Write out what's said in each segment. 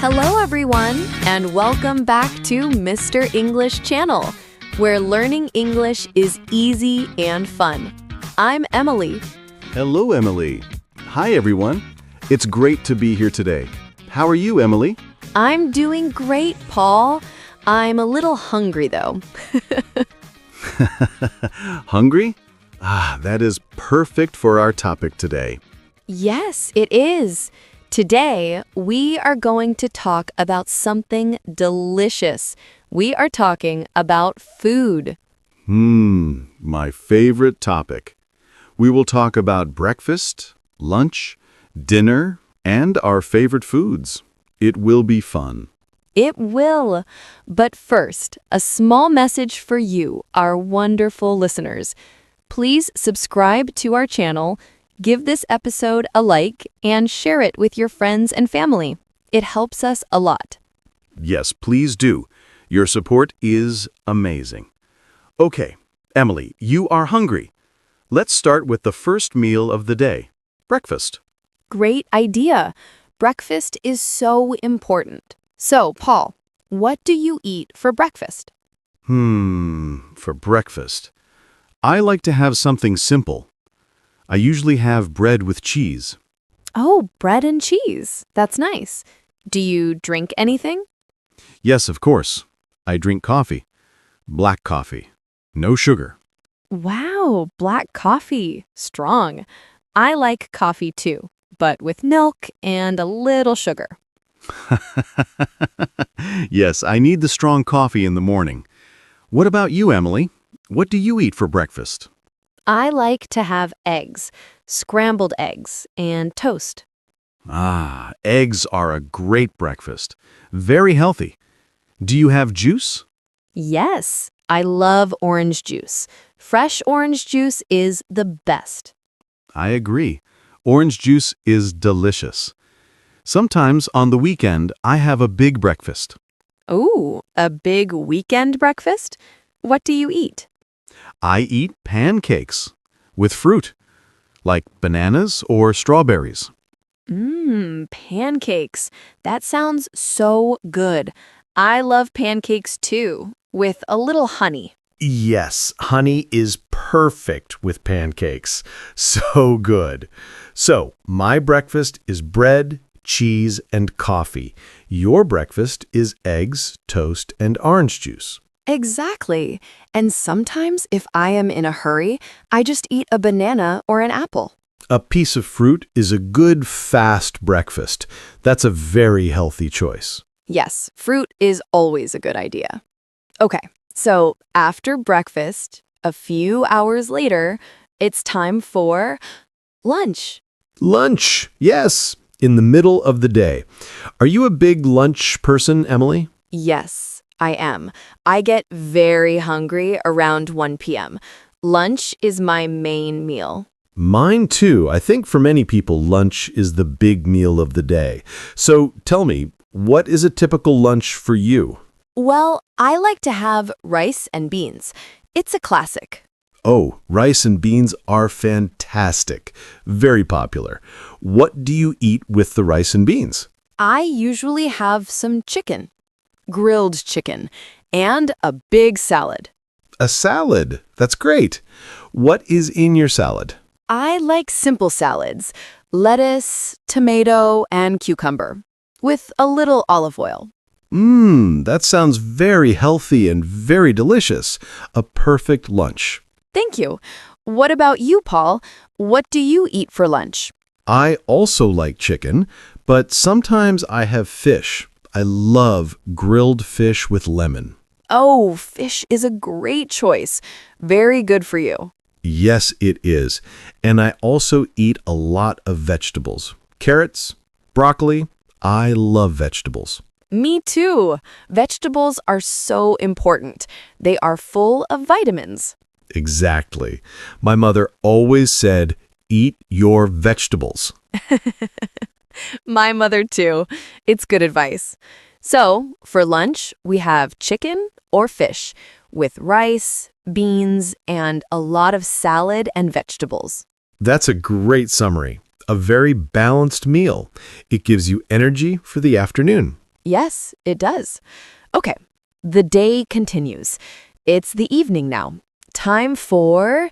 Hello, everyone, and welcome back to Mr. English Channel, where learning English is easy and fun. I'm Emily. Hello, Emily. Hi, everyone. It's great to be here today. How are you, Emily? I'm doing great, Paul. I'm a little hungry, though. Hungry? That is perfect for our topic today. Yes, it is. Today, we are going to talk about something delicious. We are talking about food. My favorite topic. We will talk about breakfast, lunch, dinner, and our favorite foods. It will be fun. It will. But first, a small message for you, our wonderful listeners. Please subscribe to our channel, give this episode a like, and share it with your friends and family. It helps us a lot. Yes, please do. Your support is amazing. Okay, Emily, you are hungry. Let's start with the first meal of the day, breakfast. Great idea. Breakfast is so important. So, Paul, what do you eat for breakfast? For breakfast. I like to have something simple. I usually have bread with cheese. Oh, bread and cheese. That's nice. Do you drink anything? Yes, of course. I drink coffee. Black coffee. No sugar. Wow, black coffee. Strong. I like coffee too, but with milk and a little sugar. Yes, I need the strong coffee in the morning. What about you, Emily? What do you eat for breakfast? I like to have eggs, scrambled eggs, and toast. Eggs are a great breakfast. Very healthy. Do you have juice? Yes, I love orange juice. Fresh orange juice is the best. I agree. Orange juice is delicious. Sometimes on the weekend, I have a big breakfast. Ooh, a big weekend breakfast? What do you eat? I eat pancakes with fruit, like bananas or strawberries. Pancakes. That sounds so good. I love pancakes too, with a little honey. Yes, honey is perfect with pancakes. So good. So, my breakfast is bread, cheese, and coffee. Your breakfast is eggs, toast, and orange juice. Exactly. And sometimes if I am in a hurry, I just eat a banana or an apple. A piece of fruit is a good, fast breakfast. That's a very healthy choice. Yes, fruit is always a good idea. Okay, so after breakfast, a few hours later, it's time for lunch. Lunch, yes, in the middle of the day. Are you a big lunch person, Emily? Yes, I am. I get very hungry around 1 p.m. Lunch is my main meal. Mine too. I think for many people, lunch is the big meal of the day. So tell me, what is a typical lunch for you? Well, I like to have rice and beans. It's a classic. Oh, rice and beans are fantastic. Very popular. What do you eat with the rice and beans? I usually have some chicken, grilled chicken, and a big salad. A salad. That's great. What is in your salad? I like simple salads, lettuce, tomato, and cucumber, with a little olive oil. That sounds very healthy and very delicious. A perfect lunch. Thank you. What about you, Paul? What do you eat for lunch? I also like chicken, but sometimes I have fish. I love grilled fish with lemon. Oh, fish is a great choice. Very good for you. Yes, it is. And I also eat a lot of vegetables. Carrots, broccoli. I love vegetables. Me too. Vegetables are so important. They are full of vitamins. Exactly. My mother always said, eat your vegetables. My mother too. It's good advice. So, for lunch, we have chicken or fish with rice, beans, and a lot of salad and vegetables. That's a great summary. A very balanced meal. It gives you energy for the afternoon. Yes, it does. Okay, the day continues. It's the evening now. Time for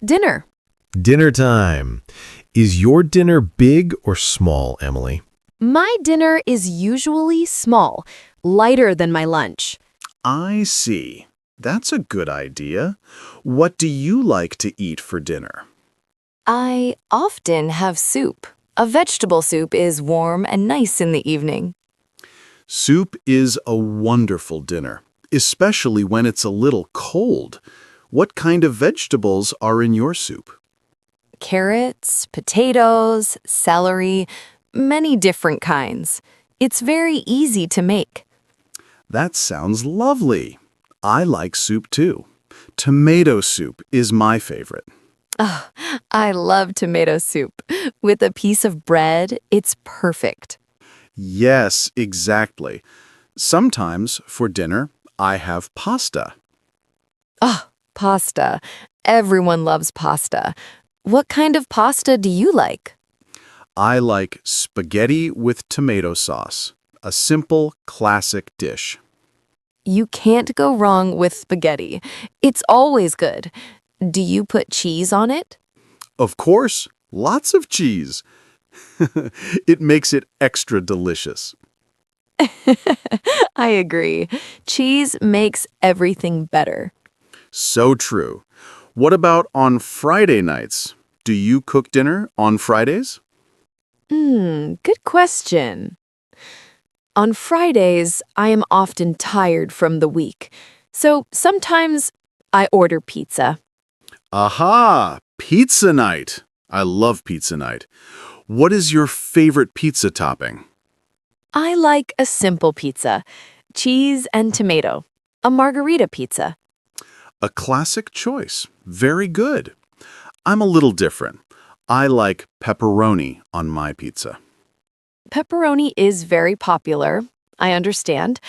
dinner. Dinner time. Is your dinner big or small, Emily? My dinner is usually small, lighter than my lunch. I see. That's a good idea. What do you like to eat for dinner? I often have soup. A vegetable soup is warm and nice in the evening. Soup is a wonderful dinner, especially when it's a little cold. What kind of vegetables are in your soup? Carrots, potatoes, celery, many different kinds. It's very easy to make. That sounds lovely. I like soup too. Tomato soup is my favorite. Oh, I love tomato soup. With a piece of bread, it's perfect. Yes, exactly. Sometimes for dinner, I have pasta. Oh, pasta. Everyone loves pasta. What kind of pasta do you like? I like spaghetti with tomato sauce, a simple, classic dish. You can't go wrong with spaghetti. It's always good. Do you put cheese on it? Of course, lots of cheese. It makes it extra delicious. I agree. Cheese makes everything better. So true. What about on Friday nights? Do you cook dinner on Fridays? Good question. On Fridays, I am often tired from the week, so sometimes I order pizza. Aha! Pizza night. I love pizza night. What is your favorite pizza topping? I like a simple pizza, cheese and tomato, a margarita pizza. A classic choice. Very good. I'm a little different. I like pepperoni on my pizza. Pepperoni is very popular, I understand.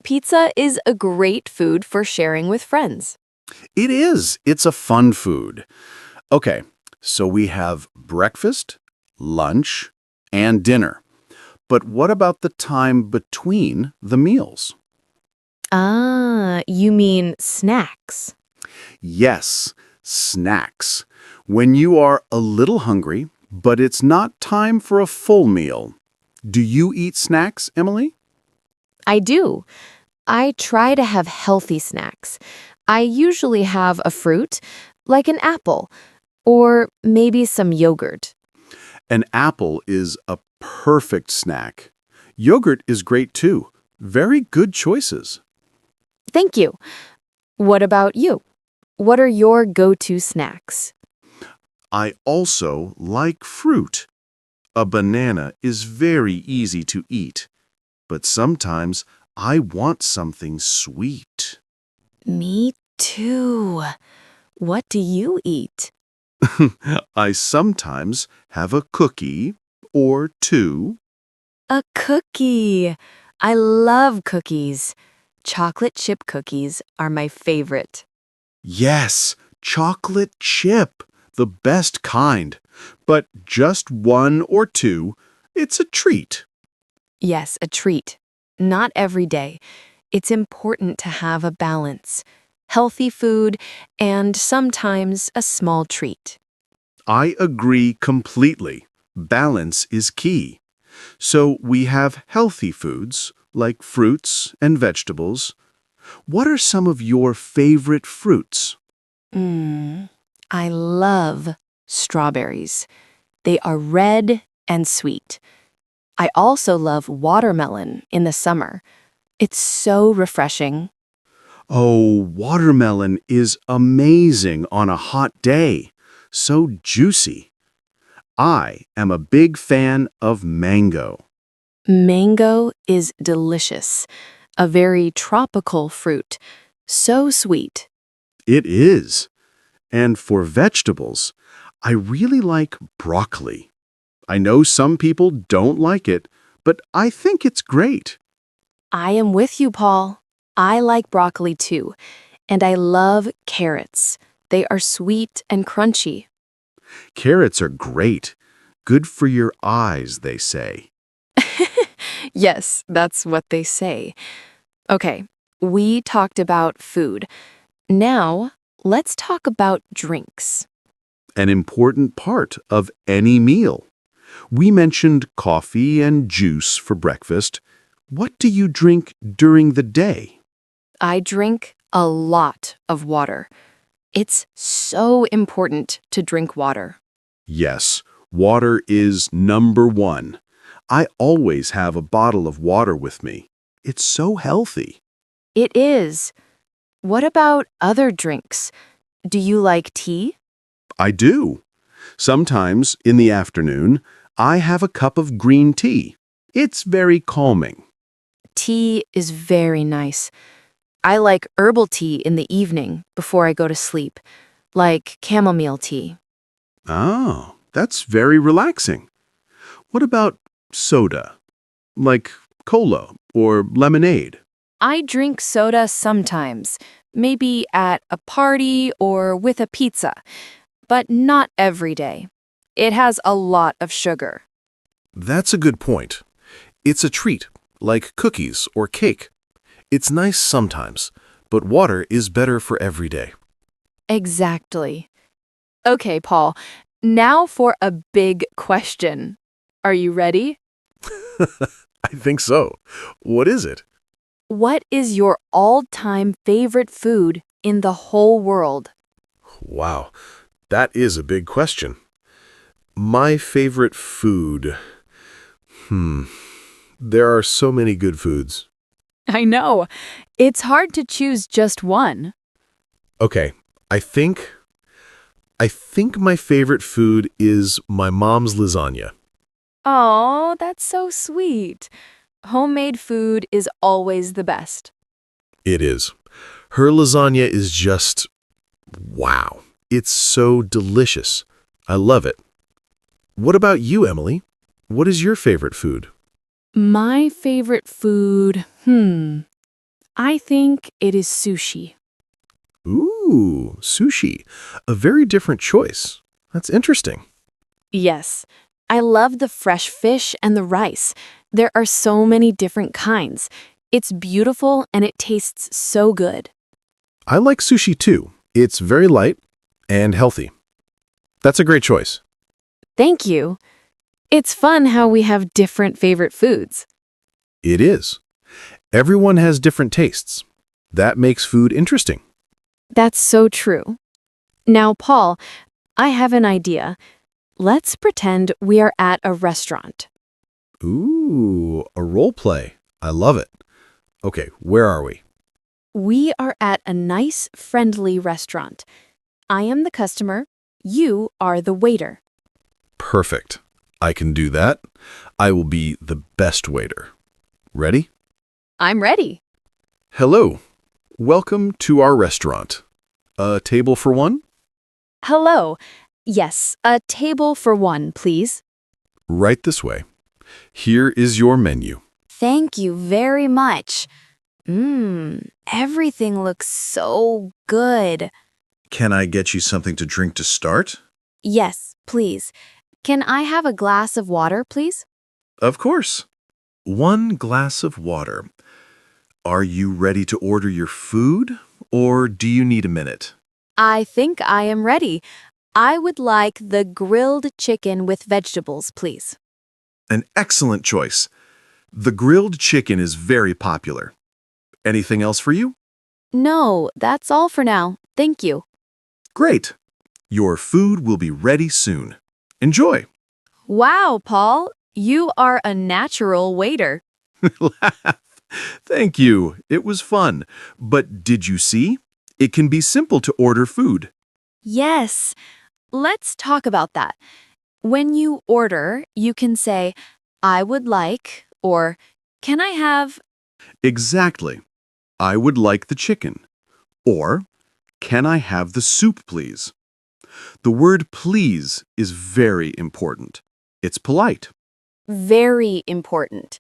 Pizza is a great food for sharing with friends. It is. It's a fun food. Okay, so we have breakfast, lunch, and dinner. But what about the time between the meals? Ah, you mean snacks. Yes, snacks. When you are a little hungry, but it's not time for a full meal. Do you eat snacks, Emily? I do. I try to have healthy snacks. I usually have a fruit, like an apple, or maybe some yogurt. An apple is a perfect snack. Yogurt is great too. Very good choices. Thank you. What about you? What are your go-to snacks? I also like fruit. A banana is very easy to eat, but sometimes I want something sweet. Me too. What do you eat? I sometimes have a cookie or two. A cookie. I love cookies. Chocolate chip cookies are my favorite. Yes, chocolate chip, the best kind. But just one or two, it's a treat. Yes, a treat. Not every day. It's important to have a balance. Healthy food and sometimes a small treat. I agree completely. Balance is key. So we have healthy foods like fruits and vegetables. What are some of your favorite fruits? I love strawberries. They are red and sweet. I also love watermelon in the summer. It's so refreshing. Oh, watermelon is amazing on a hot day. So juicy. I am a big fan of mango. Mango is delicious. A very tropical fruit. So sweet. It is. And for vegetables, I really like broccoli. I know some people don't like it, but I think it's great. I am with you, Paul. I like broccoli too. And I love carrots. They are sweet and crunchy. Carrots are great. Good for your eyes, they say. Yes, that's what they say. Okay, we talked about food. Now, let's talk about drinks. An important part of any meal. We mentioned coffee and juice for breakfast. What do you drink during the day? I drink a lot of water. It's so important to drink water. Yes, water is number one. I always have a bottle of water with me. It's so healthy. It is. What about other drinks? Do you like tea? I do. Sometimes, in the afternoon, I have a cup of green tea. It's very calming. Tea is very nice. I like herbal tea in the evening before I go to sleep, like chamomile tea. Oh, that's very relaxing. What about soda? Like cola or lemonade? I drink soda sometimes, maybe at a party or with a pizza, but not every day. It has a lot of sugar. That's a good point. It's a treat, like cookies or cake. It's nice sometimes, but water is better for every day. Exactly. Okay, Paul, now for a big question. Are you ready? I think so. What is it? What is your all-time favorite food in the whole world? Wow, that is a big question. My favorite food. There are so many good foods. I know. It's hard to choose just one. Okay, I think my favorite food is my mom's lasagna. Oh, that's so sweet. Homemade food is always the best. It is. Her lasagna is just wow. It's so delicious. I love it. What about you, Emily? What is your favorite food? My favorite food, I think it is sushi. Ooh, sushi. A very different choice. That's interesting. Yes, I love the fresh fish and the rice. There are so many different kinds. It's beautiful and it tastes so good. I like sushi too. It's very light and healthy. That's a great choice. Thank you. It's fun how we have different favorite foods. It is. Everyone has different tastes. That makes food interesting. That's so true. Now, Paul, I have an idea. Let's pretend we are at a restaurant. Ooh, a role play. I love it. Okay, where are we? We are at a nice, friendly restaurant. I am the customer. You are the waiter. Perfect. I can do that. I will be the best waiter. Ready? I'm ready. Hello. Welcome to our restaurant. A table for one? Hello. Yes, a table for one, please. Right this way. Here is your menu. Thank you very much. Everything looks so good. Can I get you something to drink to start? Yes, please. Can I have a glass of water, please? Of course. 1 glass of water. Are you ready to order your food, or do you need a minute? I think I am ready. I would like the grilled chicken with vegetables, please. An excellent choice. The grilled chicken is very popular. Anything else for you? No, that's all for now. Thank you. Great. Your food will be ready soon. Enjoy. Wow, Paul, you are a natural waiter. Laugh. Thank you. It was fun. But did you see? It can be simple to order food. Yes. Let's talk about that. When you order, you can say, I would like, or can I have? Exactly. I would like the chicken. Or, can I have the soup, please? The word please is very important. It's polite. Very important.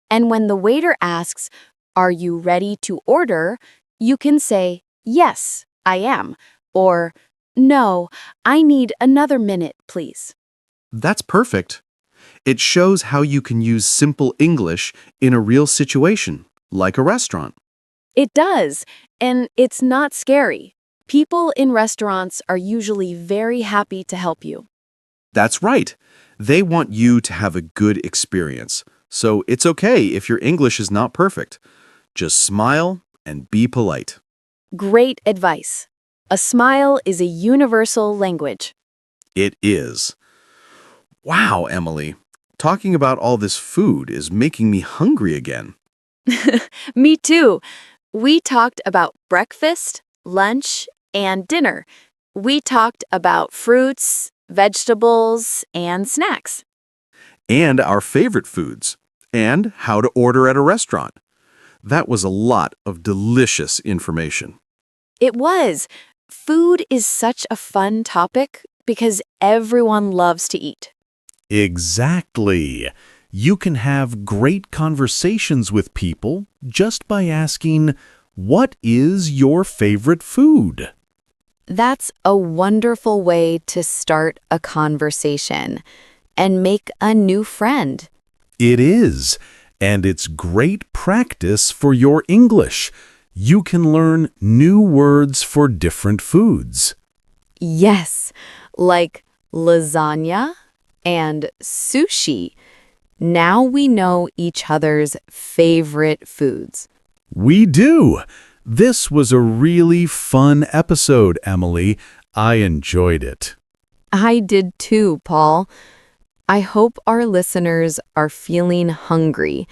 And when the waiter asks, are you ready to order? You can say, yes, I am. Or, no, I need another minute, please. That's perfect. It shows how you can use simple English in a real situation, like a restaurant. It does, and it's not scary. People in restaurants are usually very happy to help you. That's right. They want you to have a good experience. So it's okay if your English is not perfect. Just smile and be polite. Great advice. A smile is a universal language. It is. Wow, Emily. Talking about all this food is making me hungry again. Me too. We talked about breakfast, lunch, and dinner. We talked about fruits, vegetables, and snacks. And our favorite foods. And how to order at a restaurant. That was a lot of delicious information. It was. Food is such a fun topic because everyone loves to eat. Exactly. You can have great conversations with people just by asking, "What is your favorite food?" That's a wonderful way to start a conversation and make a new friend. It is, and it's great practice for your English. You can learn new words for different foods. Yes, like lasagna and sushi. Now we know each other's favorite foods. We do. This was a really fun episode, Emily. I enjoyed it. I did too, Paul. I hope our listeners are feeling hungry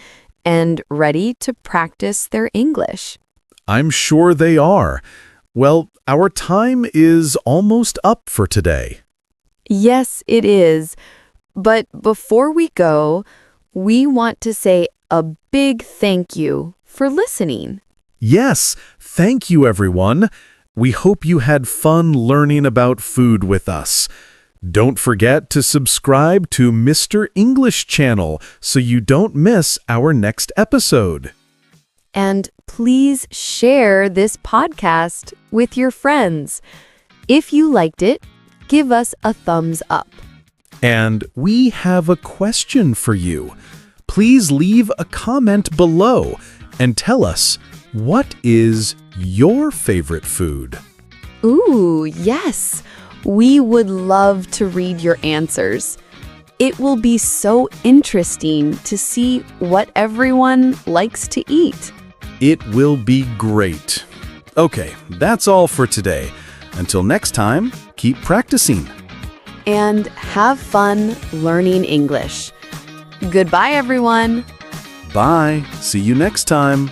and ready to practice their English. I'm sure they are. Well, our time is almost up for today. Yes, it is. But before we go, we want to say a big thank you for listening. Yes, thank you, everyone. We hope you had fun learning about food with us. Don't forget to subscribe to Mr. English Channel so you don't miss our next episode. And please share this podcast with your friends. If you liked it, give us a thumbs up. And we have a question for you. Please leave a comment below and tell us, what is your favorite food? Ooh, yes. We would love to read your answers. It will be so interesting to see what everyone likes to eat. It will be great. Okay, that's all for today. Until next time, keep practicing. And have fun learning English. Goodbye, everyone. Bye. See you next time.